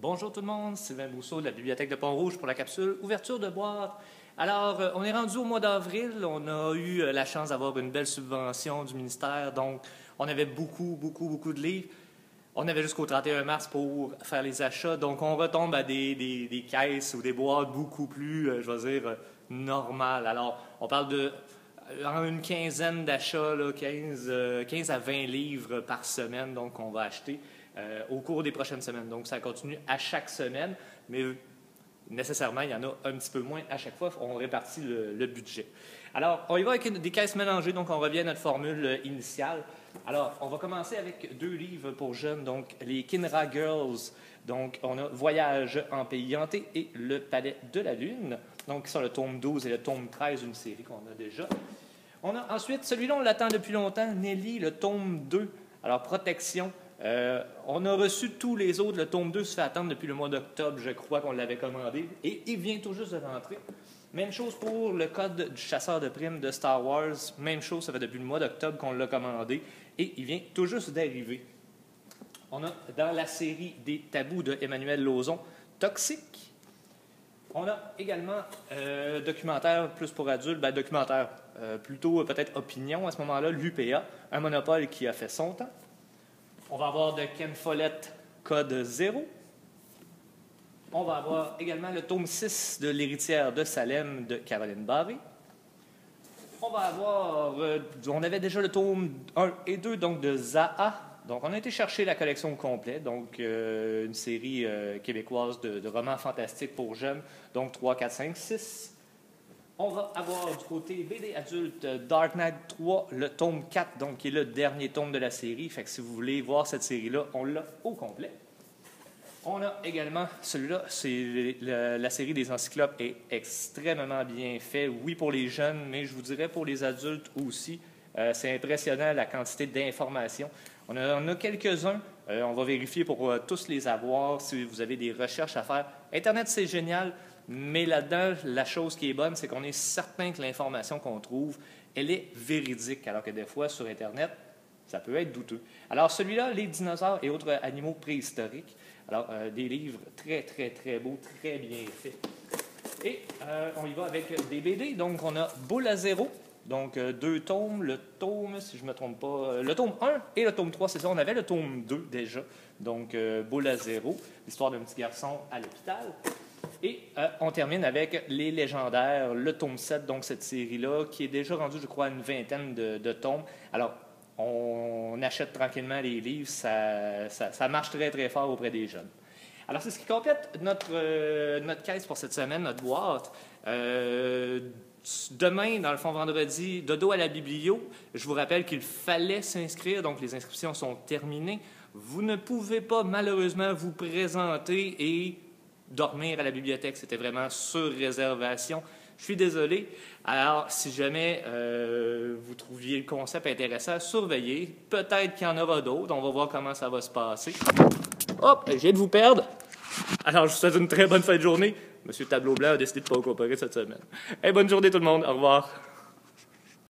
Bonjour tout le monde, Sylvain Brousseau de la Bibliothèque de Pont-Rouge pour la capsule Ouverture de boîte. Alors, on est rendu au mois d'avril, on a eu la chance d'avoir une belle subvention du ministère, donc on avait beaucoup de livres. On avait jusqu'au 31 mars pour faire les achats, donc on retombe à des caisses ou des boîtes beaucoup plus, je vais dire, normales. Alors, on parle de une quinzaine d'achats, 15 à 20 livres par semaine, donc on va acheter au cours des prochaines semaines. Donc ça continue à chaque semaine, mais nécessairement, il y en a un petit peu moins à chaque fois. On répartit le budget. Alors, on y va avec des caisses mélangées, donc on revient à notre formule initiale. Alors, on va commencer avec 2 livres pour jeunes, donc les Kinra Girls. Donc, on a Voyage en pays hanté et Le Palais de la Lune. Donc, qui sont le tome 12 et le tome 13 d'une série qu'on a déjà. On a ensuite, celui-là, on l'attend depuis longtemps, Nelly, le tome 2. Alors, Protection. On a reçu tous les autres. Le tome 2 se fait attendre depuis le mois d'octobre, je crois qu'on l'avait commandé. Et il vient tout juste de rentrer. Même chose pour le code du chasseur de primes de Star Wars. Même chose, ça fait depuis le mois d'octobre qu'on l'a commandé. Et il vient tout juste d'arriver. On a dans la série des tabous de Emmanuel Lauzon, Toxique. On a également documentaire plus pour adultes, documentaire plutôt peut-être opinion à ce moment-là, l'UPA, un monopole qui a fait son temps. On va avoir de Ken Follett, Code 0. On va avoir également le tome 6 de L'héritière de Salem de Caroline Barré. On va avoir, on avait déjà le tome 1 et 2 donc de Zaha. Donc on a été chercher la collection complète, donc une série québécoise de romans fantastiques pour jeunes, donc 3, 4, 5, 6. On va avoir du côté BD adulte Dark Knight 3, le tome 4, donc qui est le dernier tome de la série. Fait que si vous voulez voir cette série-là, on l'a au complet. On a également celui-là, c'est la série des Encyclopes est extrêmement bien fait. Oui, pour les jeunes, mais je vous dirais pour les adultes aussi. C'est impressionnant la quantité d'informations. On en a quelques-uns. On va vérifier pour tous les avoir si vous avez des recherches à faire. Internet, c'est génial. Mais là-dedans, la chose qui est bonne, c'est qu'on est certain que l'information qu'on trouve, elle est véridique, alors que des fois, sur Internet, ça peut être douteux. Alors, celui-là, Les dinosaures et autres animaux préhistoriques. Alors, des livres très beaux, très bien faits. Et on y va avec des BD. Donc, on a Boule à zéro. Donc, 2 tomes. Le tome, si je ne me trompe pas, le tome 1 et le tome 3, c'est ça. On avait le tome 2 déjà. Donc, Boule à zéro, l'histoire d'un petit garçon à l'hôpital. Et on termine avec Les légendaires, le tome 7, donc cette série-là, qui est déjà rendue, je crois, à une vingtaine de tomes. Alors, on achète tranquillement les livres, ça marche très fort auprès des jeunes. Alors, c'est ce qui complète notre caisse pour cette semaine, notre boîte. Demain, dans le fond, vendredi, dodo à la biblio. Je vous rappelle qu'il fallait s'inscrire, donc les inscriptions sont terminées. Vous ne pouvez pas, malheureusement, vous présenter et dormir à la bibliothèque, c'était vraiment sur réservation. Je suis désolé. Alors, si jamais vous trouviez le concept intéressant, surveillez. Peut-être qu'il y en aura d'autres. On va voir comment ça va se passer. Hop, je viens de vous perdre. Alors, je vous souhaite une très bonne fin de journée. Monsieur Tableau Blanc a décidé de ne pas coopérer cette semaine. Bonne journée tout le monde. Au revoir.